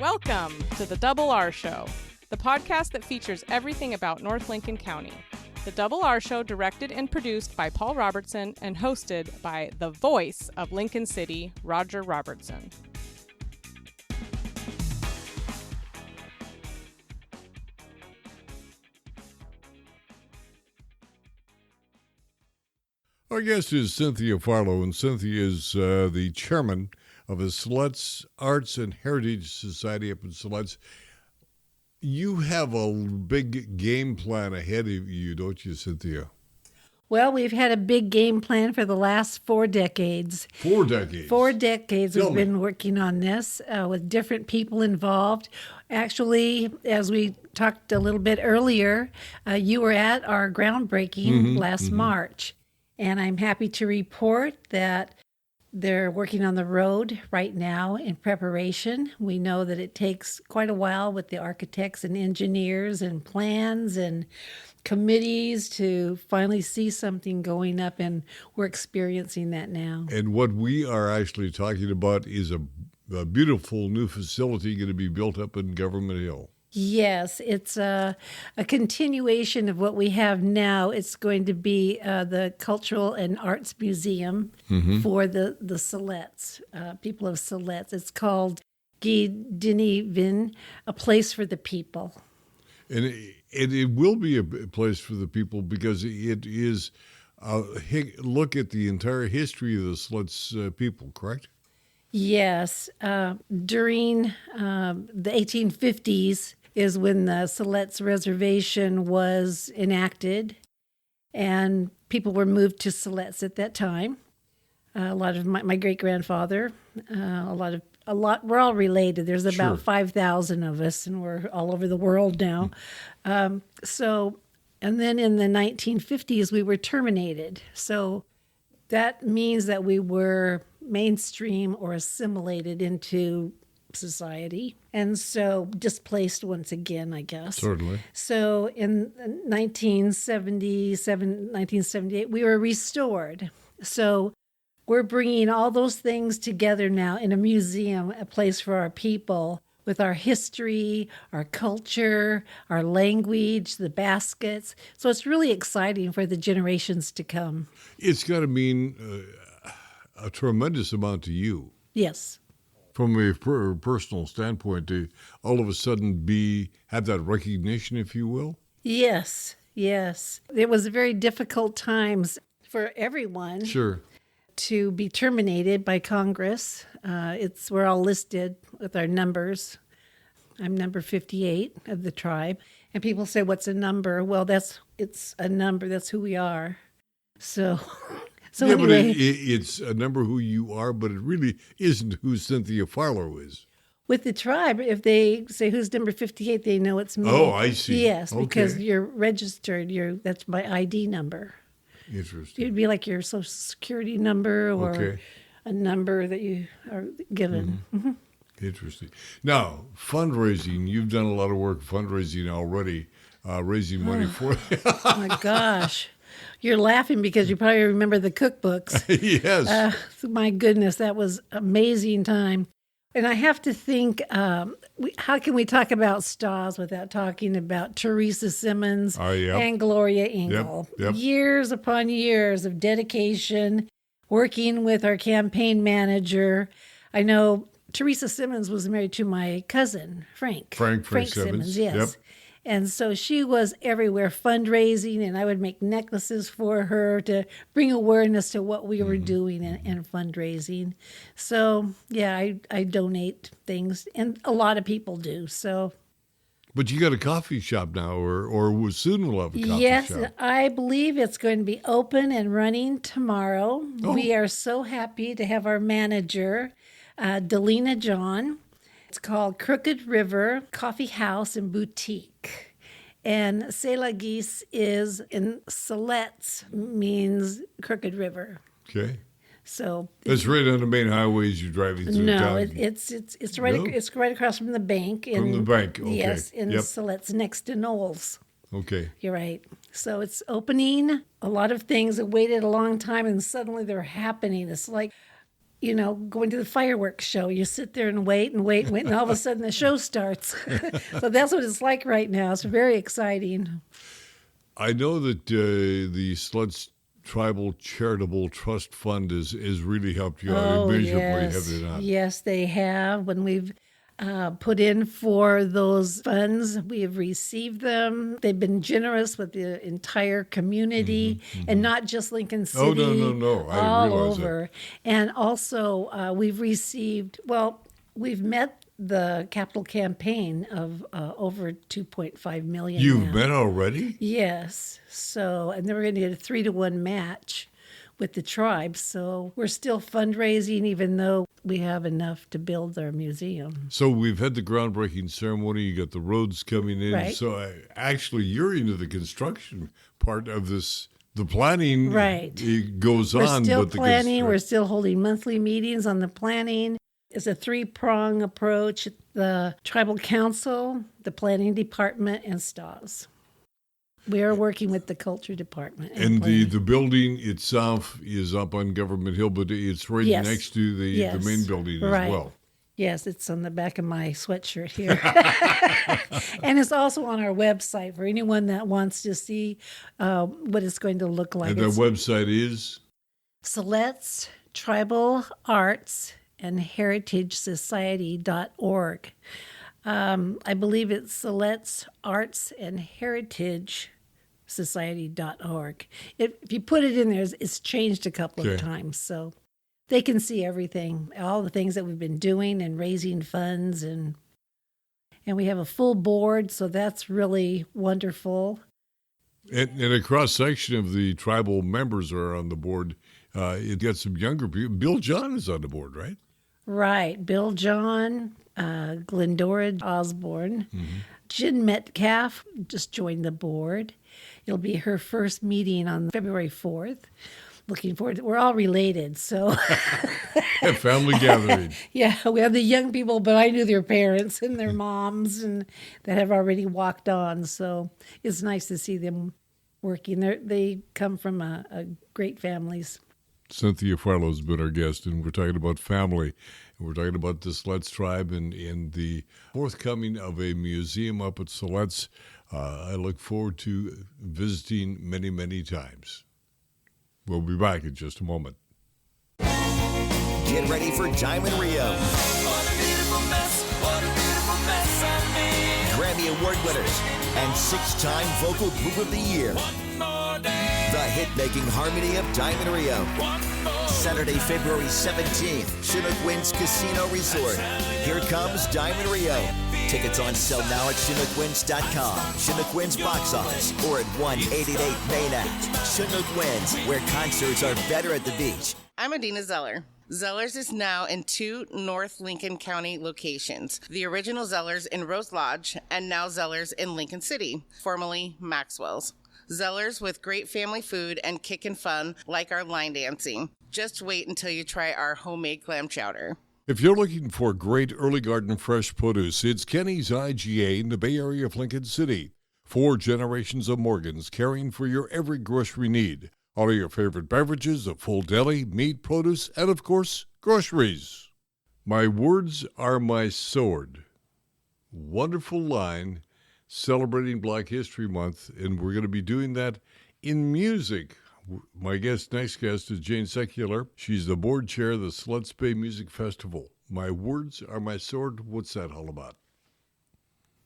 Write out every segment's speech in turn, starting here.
Welcome to the Double R Show, the podcast that features everything about North Lincoln County. The Double R Show, directed and produced by Paul Robertson and hosted by the voice of Lincoln City, Roger Robertson. Our guest is Cynthia Farlow, and Cynthia is the chairman of the Siletz Arts and Heritage Society up in Siletz. You have a big game plan ahead of you, don't you, Cynthia? Well, we've had a big game plan for the last 4 decades. 4 decades? 4 decades we've been working on this with different people involved. Actually, as we talked a little bit earlier, you were at our groundbreaking last March. And I'm happy to report that they're working on the road right now in preparation. We know that it takes quite a while with the architects and engineers and plans and committees to finally see something going up, and we're experiencing that now. And what we are actually talking about is a beautiful new facility going to be built up in Government Hill. Yes, it's a continuation of what we have now. It's going to be the Cultural and Arts Museum for the Siletz, people of Siletz. It's called Ghii Dee-Ne Dvn, a place for the people. And it will be a place for the people because it is look at the entire history of the Siletz people, correct? Yes. During the 1850s is when the Siletz Reservation was enacted, and people were moved to Siletz at that time. A lot of my great-grandfather, a lot, we're all related. There's about 5,000 of us, and we're all over the world now. And then in the 1950s, we were terminated. So that means that we were mainstream or assimilated into society, and so displaced once again, I guess. Certainly. So in 1977, 1978, we were restored. So we're bringing all those things together now in a museum, a place for our people, with our history, our culture, our language, the baskets. So it's really exciting for the generations to come. It's got to mean a tremendous amount to you. Yes. From a personal standpoint, to all of a sudden have that recognition, if you will? Yes. It was very difficult times for everyone. Sure. To be terminated by Congress. We're all listed with our numbers. I'm number 58 of the tribe. And people say, what's a number? Well, it's a number. That's who we are. So anyway. But it's a number who you are, but it really isn't who Cynthia Farlow is. With the tribe, if they say who's number 58, they know it's me. Oh, I see. Yes, okay. Because you're registered. That's my ID number. Interesting. It'd be like your Social Security number or a number that you are given. Interesting. Now, fundraising, you've done a lot of work fundraising already, raising money for Oh, my gosh. You're laughing because you probably remember the cookbooks. Yes. My goodness, that was amazing time. And I have to think, how can we talk about STAWs without talking about Teresa Simmons and Gloria Engel? Yep. Years upon years of dedication, working with our campaign manager. I know Teresa Simmons was married to my cousin, Frank. Frank Simmons, yes. Yep. And so she was everywhere fundraising, and I would make necklaces for her to bring awareness to what we were doing in fundraising. So, yeah, I donate things, and a lot of people do. So, but you got a coffee shop now, or soon we'll have a coffee shop. Yes, I believe it's going to be open and running tomorrow. Oh. We are so happy to have our manager, Delina John. It's called Crooked River Coffee House and Boutique. And Selagis is in Siletz, means Crooked River. Okay. So it's right on the main highways you're driving through town. No, it's right. No? It's right across from the bank. From the bank, okay. Yes, in Siletz, next to Knowles. Okay. You're right. So it's opening. A lot of things that waited a long time, and suddenly they're happening. It's like going to the fireworks show. You sit there and wait and wait and wait, and all of a sudden the show starts. So that's what it's like right now. It's very exciting. I know that the Sluts Tribal Charitable Trust Fund is really helped you out immeasurably, have they not? Yes, they have. When we've put in for those funds, we have received them. They've been generous with the entire community, and not just Lincoln City. Oh, no. I all realize over. that. And also, we've received, we've met the capital campaign of over 2.5 million. You've now. met already? Yes. So, and then we're going to get a 3-to-1 match with the tribe. So we're still fundraising, even though we have enough to build our museum. So we've had the groundbreaking ceremony. You got the roads coming in. Right. So actually, you're into the construction part of this. The planning it goes We're on. still but planning. We're still holding monthly meetings on the planning. It's a 3-prong approach. The tribal council, the planning department, and STAWS. We are working with the culture department. And the building itself is up on Government Hill, but it's right next to the main building as well. Yes, it's on the back of my sweatshirt here. And it's also on our website for anyone that wants to see what it's going to look like. And the website is? Siletz Tribal Arts and Heritage Society.org. I believe it's Siletz Arts and Heritage Society.org. If you put it in there, it's changed a couple of times, so they can see everything, all the things that we've been doing and raising funds, and we have a full board, so that's really wonderful. And a cross section of the tribal members are on the board. It got some younger people. Bill John is on the board, right? Right. Bill John, Glendora Osborne, Jen Metcalf just joined the board. It'll be her first meeting on February 4th. Looking forward to, we're all related, so. A family gathering. Yeah, we have the young people, but I knew their parents and their moms and that have already walked on, so it's nice to see them working. They come from a great families. Cynthia Farlow's been our guest, and we're talking about family. And we're talking about the Siletz tribe and the forthcoming of a museum up at Siletz. I look forward to visiting many, many times. We'll be back in just a moment. Get ready for Diamond Rio. What a beautiful mess, what a beautiful mess I made. Grammy Award winners and 6-time Vocal Group of the Year. The hit-making harmony of Diamond Rio. Saturday, February 17th, Chinook Winds Casino Resort. Here comes Diamond Rio. Tickets on sale now at ChinookWinds.com, Chinook Winds box office, or at 1-888-MAIN Act. Chinook Winds, where concerts are better at the beach. I'm Adina Zeller. Zellers is now in 2 North Lincoln County locations. The original Zellers in Rose Lodge and now Zellers in Lincoln City, formerly Maxwell's. Zellers with great family food and kickin' fun like our line dancing. Just wait until you try our homemade clam chowder. If you're looking for great early garden fresh produce, it's Kenny's IGA in the Bay Area of Lincoln City. 4 generations of Morgans caring for your every grocery need. All of your favorite beverages, a full deli, meat, produce, and of course, groceries. My words are my sword. Wonderful line celebrating Black History Month, and we're going to be doing that in music. My next guest is Jane Secular. She's the board chair of the Siletz Bay Music Festival. My words are my sword. What's that all about?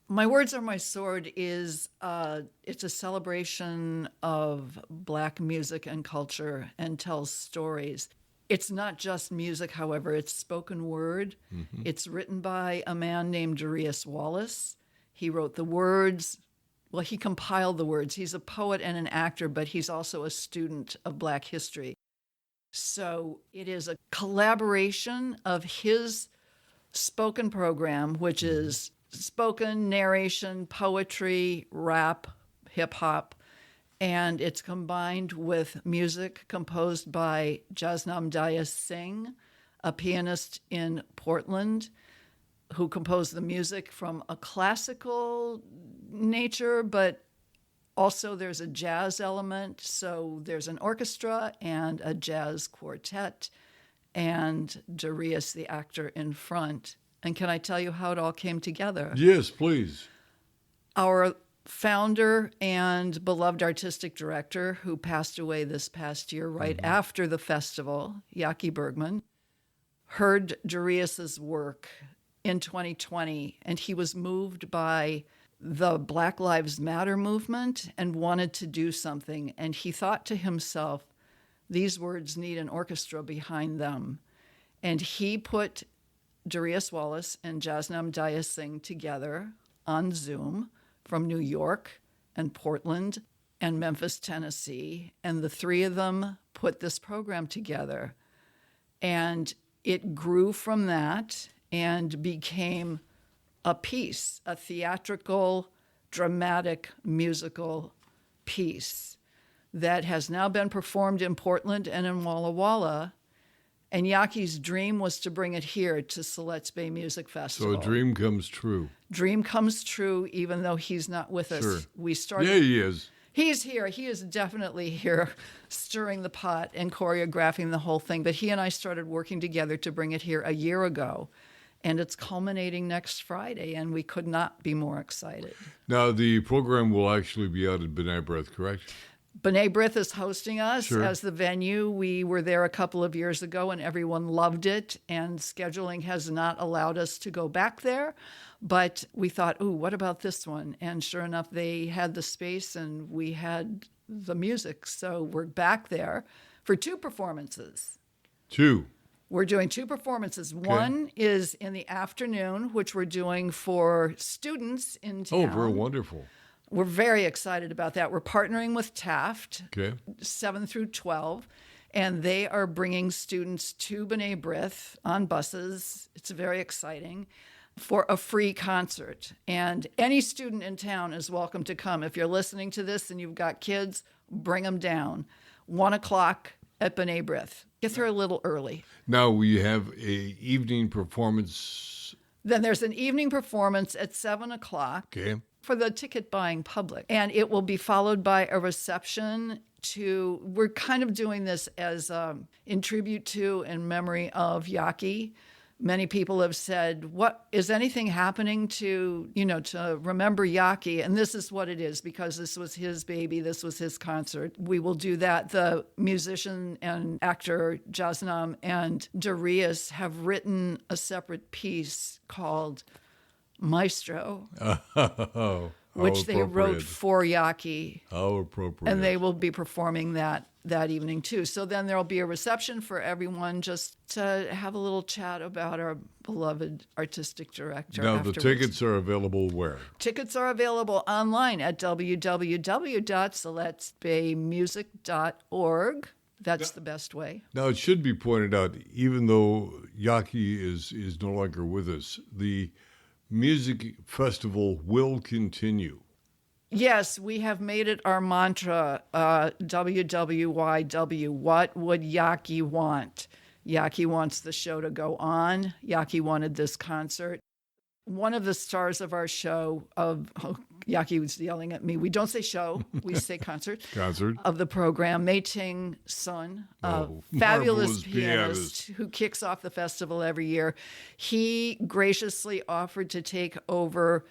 My Words Are My Sword is it's a celebration of Black music and culture and tells stories. It's not just music, however, it's spoken word. Mm-hmm. It's written by a man named Darius Wallace. He wrote the words. Well, he compiled the words. He's a poet and an actor, but he's also a student of Black history. So it is a collaboration of his spoken program, which is spoken, narration, poetry, rap, hip-hop, and it's combined with music composed by Jasnam Daya Singh, a pianist in Portland, who composed the music from a classical nature, but also there's a jazz element. So there's an orchestra and a jazz quartet, and Darius, the actor, in front. And can I tell you how it all came together? Yes, please. Our founder and beloved artistic director, who passed away this past year right after the festival, Yaki Bergman, heard Darius's work in 2020, and he was moved by the Black Lives Matter movement and wanted to do something. And he thought to himself, these words need an orchestra behind them. And he put Darius Wallace and Jasnam Daya Singh together on Zoom from New York and Portland and Memphis, Tennessee. And the three of them put this program together. And it grew from that and became a piece, a theatrical, dramatic, musical piece that has now been performed in Portland and in Walla Walla. And Yaki's dream was to bring it here to Siletz Bay Music Festival. So a dream comes true. Dream comes true, even though he's not with us. Sure. We started. Yeah, he is. He's here. He is definitely here, stirring the pot and choreographing the whole thing. But he and I started working together to bring it here a year ago. And it's culminating next Friday, and we could not be more excited. Now, the program will actually be out at B'nai B'rith, correct? B'nai B'rith is hosting us Sure. as the venue. We were there a couple of years ago, and everyone loved it. And scheduling has not allowed us to go back there. But we thought, ooh, what about this one? And sure enough, they had the space, and we had the music. So we're back there for 2 performances. 2. We're doing 2 performances. One is in the afternoon, which we're doing for students in town. Oh, very wonderful. We're very excited about that. We're partnering with Taft, Okay. 7 through 12, and they are bringing students to B'nai B'rith on buses. It's very exciting, for a free concert. And any student in town is welcome to come. If you're listening to this and you've got kids, bring them down. 1 o'clock at B'nai B'rith. Get there a little early. Now we have a evening performance. Then there's an evening performance at 7 o'clock. Okay. For the ticket buying public. And it will be followed by a reception we're kind of doing this as in tribute to and memory of Yaki. Many people have said, what is anything happening to remember Yaki? And this is what it is, because this was his baby. This was his concert. We will do that. The musician and actor Jasnam and Darius have written a separate piece called Maestro, which they wrote for Yaki. How appropriate. And they will be performing that evening too. So then there'll be a reception for everyone, just to have a little chat about our beloved artistic director. Now, afterwards. the tickets are available where? Tickets are available online at www.siletzbaymusic.org. That's the best way. Now, it should be pointed out, even though Yaki is no longer with us, the music festival will continue. Yes, we have made it our mantra, WWYW, what would Yaki want? Yaki wants the show to go on. Yaki wanted this concert. One of the stars of our show, Yaki was yelling at me. We don't say show, we say concert. Concert. Of the program, Mei Ting Sun, a fabulous marvelous pianist who kicks off the festival every year. He graciously offered to take over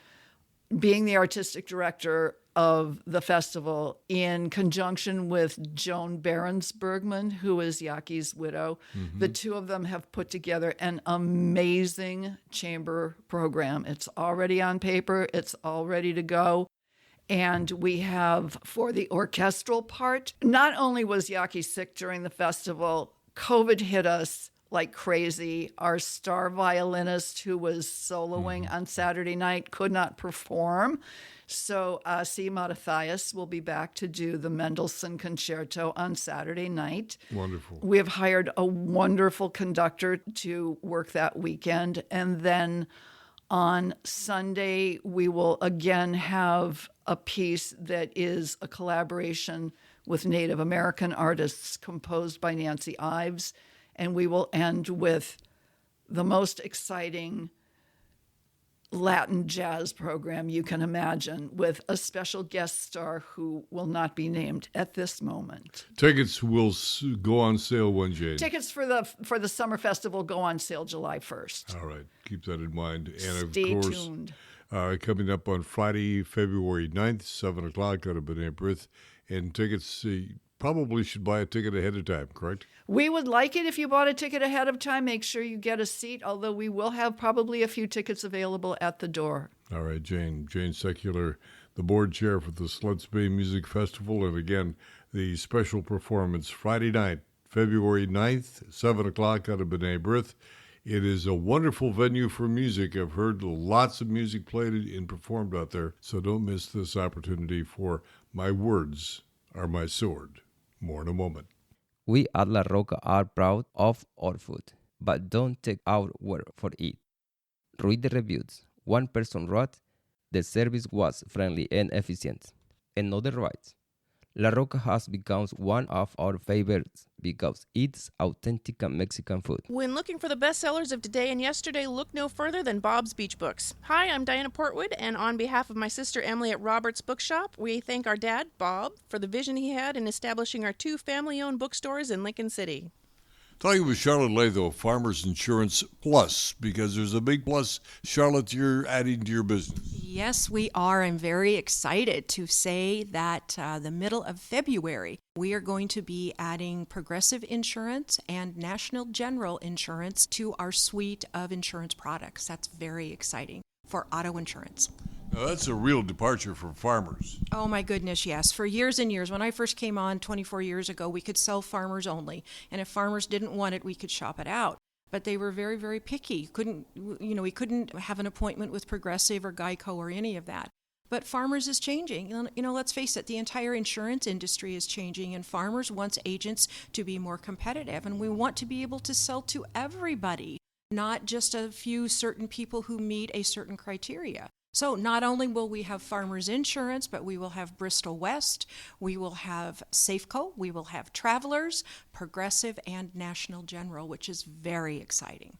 being the artistic director of the festival in conjunction with Joan Behrens Bergman, who is Yaki's widow. Mm-hmm. The two of them have put together an amazing chamber program. It's already on paper. It's all ready to go. And we have, for the orchestral part, not only was Yaki sick during the festival, COVID hit us like crazy. Our star violinist, who was soloing on Saturday night, could not perform. So Asi Matthias will be back to do the Mendelssohn Concerto on Saturday night. Wonderful. We have hired a wonderful conductor to work that weekend. And then on Sunday, we will again have a piece that is a collaboration with Native American artists composed by Nancy Ives. And we will end with the most exciting Latin jazz program you can imagine, with a special guest star who will not be named at this moment. Tickets will go on sale when, Jane? Tickets for the summer festival go on sale July 1st. All right. Keep that in mind. And Stay of course, tuned. Coming up on Friday, February 9th, 7 o'clock out of B'nai B'rith. And tickets, probably should buy a ticket ahead of time, correct? We would like it if you bought a ticket ahead of time. Make sure you get a seat, although we will have probably a few tickets available at the door. All right, Jane Secular, the board chair for the Sluts Bay Music Festival. And again, the special performance Friday night, February 9th, 7 o'clock out of B'nai B'rith. It is a wonderful venue for music. I've heard lots of music played and performed out there, so don't miss this opportunity for My Words Are My Sword. More in a moment. We at La Roca are proud of our food, but don't take our word for it. Read the reviews. One person wrote, the service was friendly and efficient. Another writes, La Roca has become one of our favorites because it's authentic Mexican food. When looking for the bestsellers of today and yesterday, look no further than Bob's Beach Books. Hi, I'm Diana Portwood, and on behalf of my sister Emily at Robert's Bookshop, we thank our dad, Bob, for the vision he had in establishing our 2 family-owned bookstores in Lincoln City. Talking with Charlotte Latho, Farmers Insurance Plus, because there's a big plus, Charlotte, you're adding to your business. Yes, we are. I'm very excited to say that the middle of February, we are going to be adding Progressive Insurance and National General Insurance to our suite of insurance products. That's very exciting for auto insurance. Now, that's a real departure for farmers. Oh my goodness, yes. For years and years, when I first came on 24 years ago, we could sell farmers only. And if farmers didn't want it, we could shop it out. But they were very, very picky. We couldn't have an appointment with Progressive or Geico or any of that. But farmers is changing. Let's face it, the entire insurance industry is changing, and farmers want agents to be more competitive. And we want to be able to sell to everybody, not just a few certain people who meet a certain criteria. So not only will we have Farmers Insurance, but we will have Bristol West, we will have Safeco, we will have Travelers, Progressive, and National General, which is very exciting.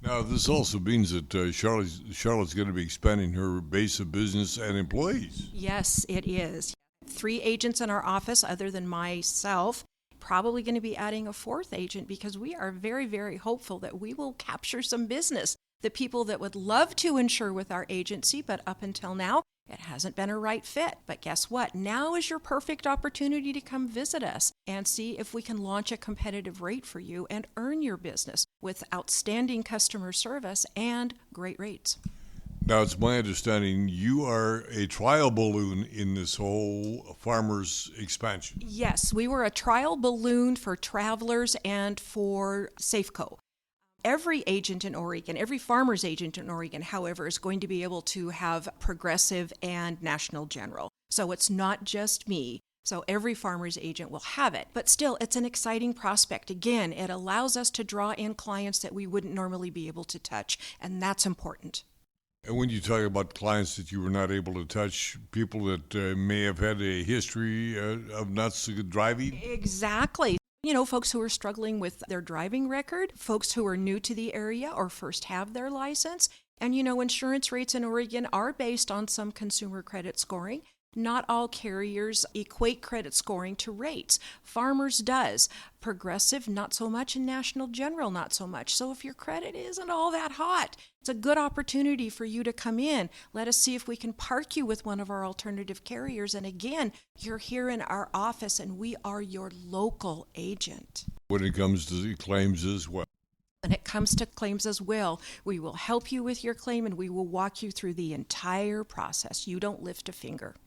Now, this also means that Charlotte's going to be expanding her base of business and employees. Yes, it is. 3 agents in our office other than myself. Probably going to be adding a 4th agent because we are very, very hopeful that we will capture some business. The people that would love to insure with our agency, but up until now, it hasn't been a right fit. But guess what? Now is your perfect opportunity to come visit us and see if we can launch a competitive rate for you and earn your business with outstanding customer service and great rates. Now, it's my understanding you are a trial balloon in this whole farmers expansion. Yes, we were a trial balloon for Travelers and for Safeco. Every agent in Oregon, every farmer's agent in Oregon, however, is going to be able to have Progressive and National General. So it's not just me. So every farmer's agent will have it. But still, it's an exciting prospect. Again, it allows us to draw in clients that we wouldn't normally be able to touch, and that's important. And when you talk about clients that you were not able to touch, people that may have had a history of not so good driving? Exactly. Folks who are struggling with their driving record, folks who are new to the area or first have their license. And, insurance rates in Oregon are based on some consumer credit scoring. Not all carriers equate credit scoring to rates. Farmers does. Progressive, not so much, and National General, not so much. So if your credit isn't all that hot, it's a good opportunity for you to come in. Let us see if we can park you with one of our alternative carriers. And again, you're here in our office, and we are your local agent. When it comes to claims as well. When it comes to claims as well, we will help you with your claim, and we will walk you through the entire process. You don't lift a finger.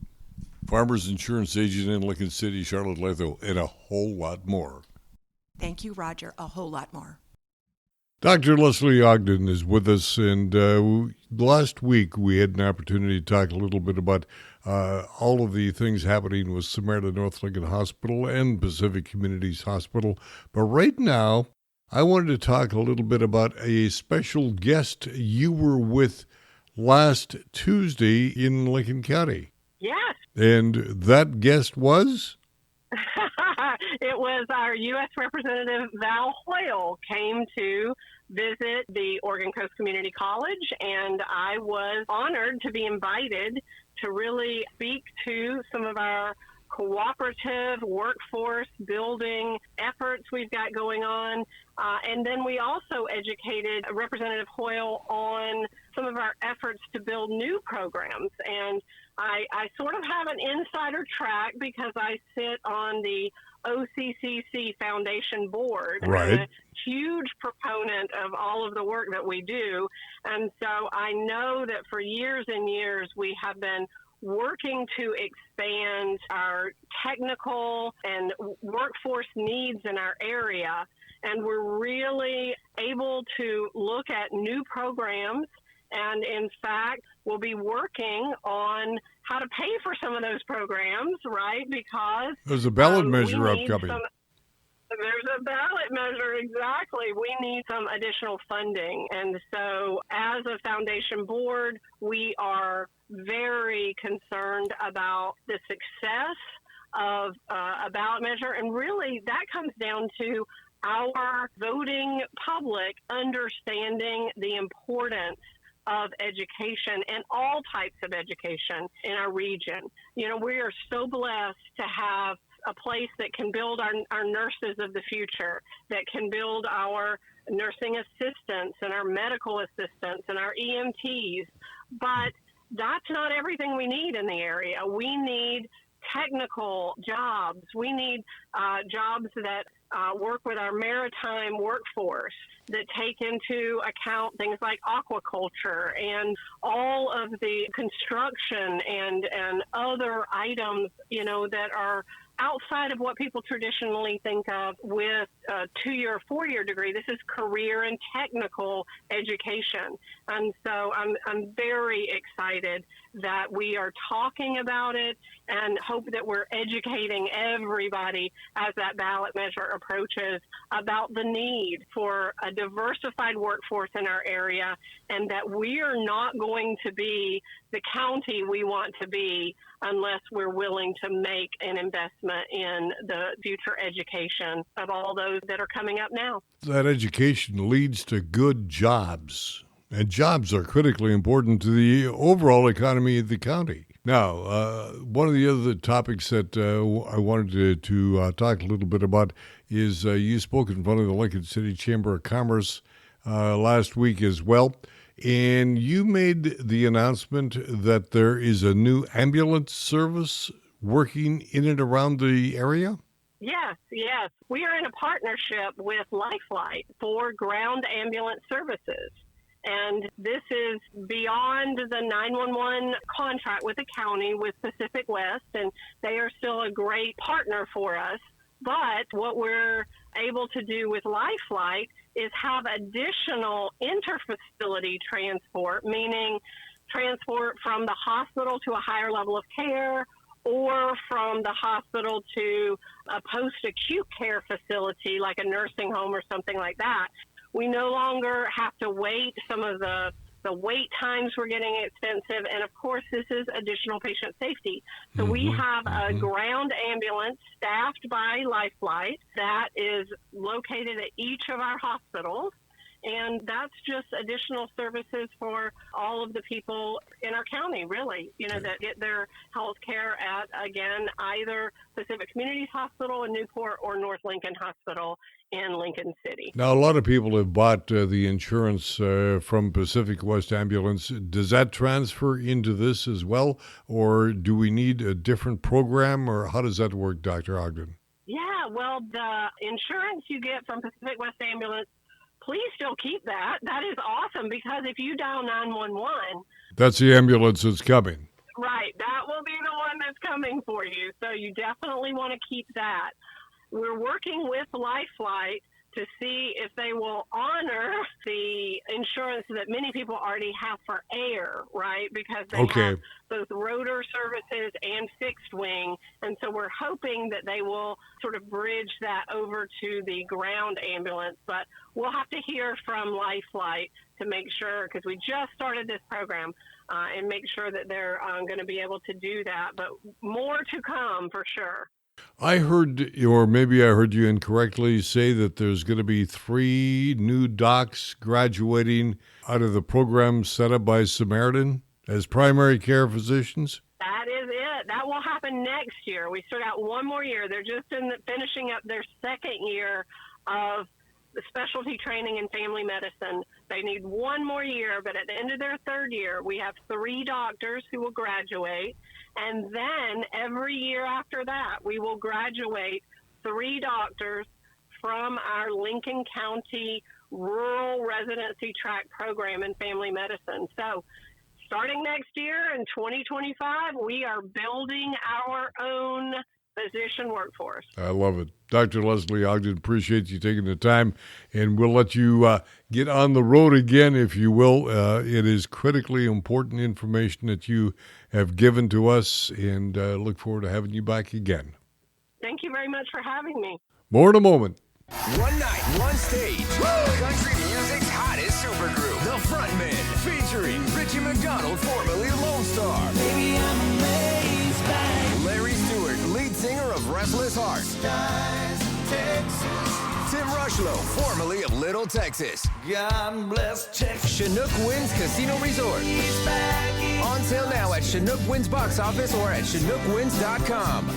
Farmers Insurance Agent in Lincoln City, Charlotte Latho, and a whole lot more. Thank you, Roger. A whole lot more. Dr. Leslie Ogden is with us, and last week we had an opportunity to talk a little bit about all of the things happening with Samaritan North Lincoln Hospital and Pacific Communities Hospital. But right now, I wanted to talk a little bit about a special guest you were with last Tuesday in Lincoln County. Yes. And that guest was? It was our U.S. Representative Val Hoyle came to visit the Oregon Coast Community College, and I was honored to be invited to really speak to some of our cooperative workforce building efforts we've got going on. And then we also educated Representative Hoyle on some of our efforts to build new programs. And I sort of have an insider track because I sit on the OCCC Foundation board. Right. I'm a huge proponent of all of the work that we do. And so I know that for years and years we have been working to expand our technical and workforce needs in our area. And we're really able to look at new programs. And in fact, we'll be working on how to pay for some of those programs, right? Because there's a ballot measure upcoming. There's a ballot measure, exactly. We need some additional funding. And so as a foundation board, we are very concerned about the success of a ballot measure. And really that comes down to our voting public understanding the importance of education and all types of education in our region. You know, we are so blessed to have a place that can build our nurses of the future, that can build our nursing assistants and our medical assistants and our EMTs. But that's not everything we need in the area. We need technical jobs. We need jobs that work with our maritime workforce, that take into account things like aquaculture and all of the construction and other items, you know, that are outside of what people traditionally think of with a 2-year, 4-year degree. This is career and technical education. And so I'm very excited that we are talking about it and hope that we're educating everybody as that ballot measure approaches about the need for a diversified workforce in our area, and that we are not going to be the county we want to be unless we're willing to make an investment in the future education of all those that are coming up now. That education leads to good jobs, and jobs are critically important to the overall economy of the county. Now, one of the other topics that I wanted to talk a little bit about is you spoke in front of the Lincoln City Chamber of Commerce last week as well. And you made the announcement that there is a new ambulance service working in and around the area? Yes. We are in a partnership with Lifelight for ground ambulance services. And this is beyond the 911 contract with the county with Pacific West, and they are still a great partner for us. But what we're able to do with Lifelight is have additional interfacility transport, meaning transport from the hospital to a higher level of care, or from the hospital to a post-acute care facility like a nursing home or something like that. We no longer have to wait. Some of the wait times were getting expensive, and of course this is additional patient safety. So we have a ground ambulance staffed by Lifelight that is located at each of our hospitals, and that's just additional services for all of the people in our county, really, you know, that get their health care at, again, either Pacific Communities Hospital in Newport or North Lincoln Hospital in Lincoln City. Now, a lot of people have bought the insurance from Pacific West Ambulance. Does that transfer into this as well, or do we need a different program, or how does that work, Dr. Ogden? Yeah, well, the insurance you get from Pacific West Ambulance, please still keep that. That is awesome, because if you dial 911... That's the ambulance that's coming. Right, that will be the one that's coming for you. So you definitely want to keep that. We're working with Lifelight to see if they will honor the insurance that many people already have for air, right? Because they have both rotor services and fixed wing. And so we're hoping that they will sort of bridge that over to the ground ambulance. But we'll have to hear from Lifelight to make sure, because we just started this program, and make sure that they're going to be able to do that. But more to come for sure. I heard, or maybe I heard you incorrectly, say that there's going to be 3 new docs graduating out of the program set up by Samaritan as primary care physicians. That is it. That will happen next year. We start out one more year. They're just finishing up their second year of the specialty training in family medicine. They need one more year, but at the end of their third year, we have 3 doctors who will graduate. And then every year after that, we will graduate 3 doctors from our Lincoln County Rural Residency Track program in family medicine. So starting next year in 2025, we are building our own physician workforce. I love it. Dr. Leslie Ogden, appreciate you taking the time, and we'll let you get on the road again, if you will. It is critically important information that you have given to us, and look forward to having you back again. Thank you very much for having me. More in a moment. One night, one stage. Country music's hottest supergroup, The Frontmen, featuring Richie McDonald, formerly Lone Star. Baby, I'm amazed by Larry Stewart, lead singer of Restless Heart. Tim Rushlow, formerly of Little Texas. God bless Texas. Chinook Winds Casino Resort. On sale now at Chinook Winds box office or at ChinookWinds.com.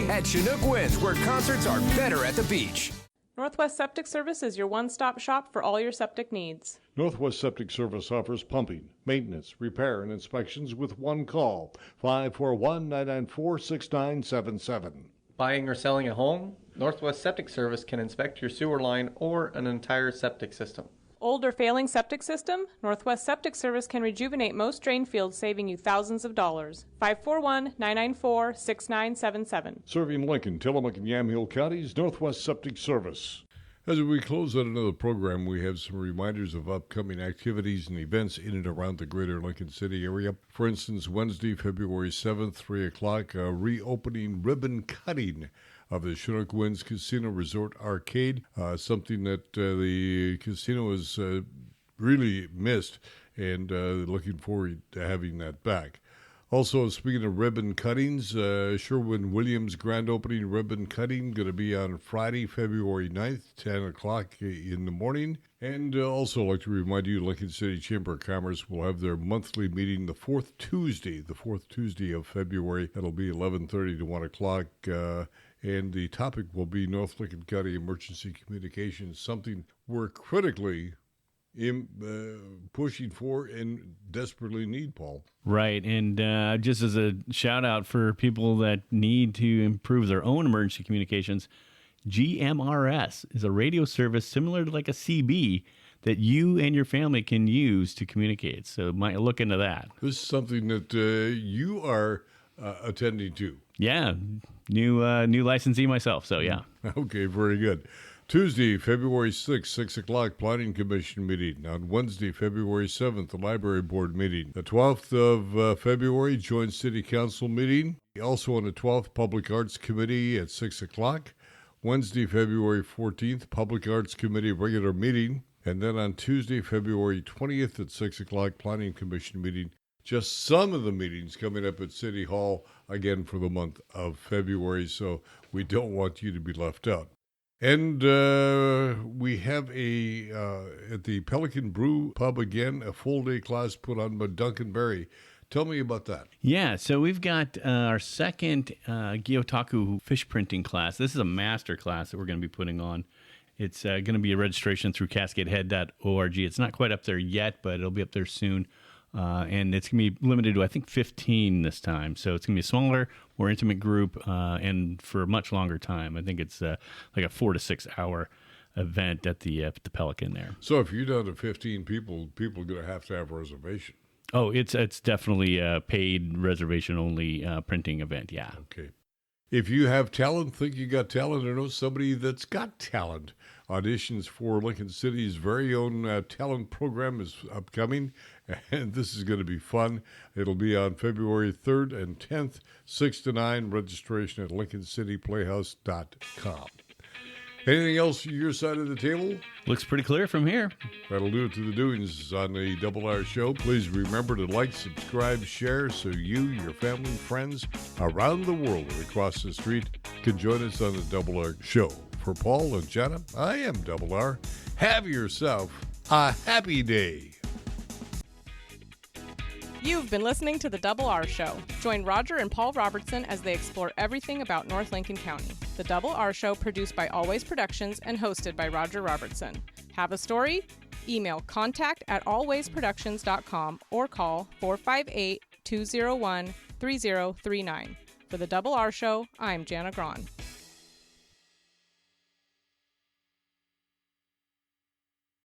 At Chinook Winds, where concerts are better at the beach. Northwest Septic Service is your one-stop shop for all your septic needs. Northwest Septic Service offers pumping, maintenance, repair, and inspections with one call, 541-994-6977. Buying or selling a home? Northwest Septic Service can inspect your sewer line or an entire septic system. Old or failing septic system? Northwest Septic Service can rejuvenate most drain fields, saving you thousands of dollars. 541-994-6977. Serving Lincoln, Tillamook, and Yamhill counties, Northwest Septic Service. As we close out another program, we have some reminders of upcoming activities and events in and around the greater Lincoln City area. For instance, Wednesday, February 7th, 3 o'clock, a reopening ribbon cutting of the Chinook Winds Casino Resort Arcade, something that the casino has really missed, and looking forward to having that back. Also, speaking of ribbon cuttings, Sherwin-Williams grand opening ribbon cutting going to be on Friday, February 9th, 10 o'clock in the morning. And also like to remind you, Lincoln City Chamber of Commerce will have their monthly meeting the fourth Tuesday of February. That'll be 11:30 to 1 o'clock. And the topic will be North Lincoln County Emergency Communications, something we're critically pushing for and desperately need, Paul. Right, and just as a shout out for people that need to improve their own emergency communications, GMRS is a radio service similar to like a CB that you and your family can use to communicate. So might look into that. This is something that you are attending to. Yeah, new licensee myself, so yeah. Okay, very good. Tuesday, February 6th, 6 o'clock, Planning Commission meeting. On Wednesday, February 7th, the Library Board meeting. The 12th of February, Joint City Council meeting. Also on the 12th, Public Arts Committee at 6 o'clock. Wednesday, February 14th, Public Arts Committee regular meeting. And then on Tuesday, February 20th at 6 o'clock, Planning Commission meeting. Just some of the meetings coming up at City Hall, again, for the month of February, so we don't want you to be left out. And we have at the Pelican Brew Pub again, a full-day class put on by Duncan Berry. Tell me about that. Yeah, so we've got our second Gyotaku fish printing class. This is a master class that we're going to be putting on. It's going to be a registration through cascadehead.org. It's not quite up there yet, but it'll be up there soon. And it's going to be limited to, I think, 15 this time. So it's going to be a smaller, more intimate group and for a much longer time. I think it's like a 4 to 6 hour event at the Pelican there. So if you're down to 15 people are going to have a reservation. Oh, it's definitely a paid reservation-only printing event, yeah. Okay. If you have talent, think you got talent, or know somebody that's got talent, auditions for Lincoln City's very own talent program is upcoming, and this is going to be fun. It'll be on February 3rd and 10th, 6 to 9, registration at LincolnCityPlayhouse.com. Anything else your side of the table? Looks pretty clear from here. That'll do it to the doings on the Double R Show. Please remember to like, subscribe, share so you, your family, friends around the world and across the street can join us on the Double R Show. For Paul and Jenna, I am Double R. Have yourself a happy day. You've been listening to The Double R Show. Join Roger and Paul Robertson as they explore everything about North Lincoln County. The Double R Show, produced by Always Productions and hosted by Roger Robertson. Have a story? Email contact@alwaysproductions.com or call 458-201-3039. For The Double R Show, I'm Jana Grawn.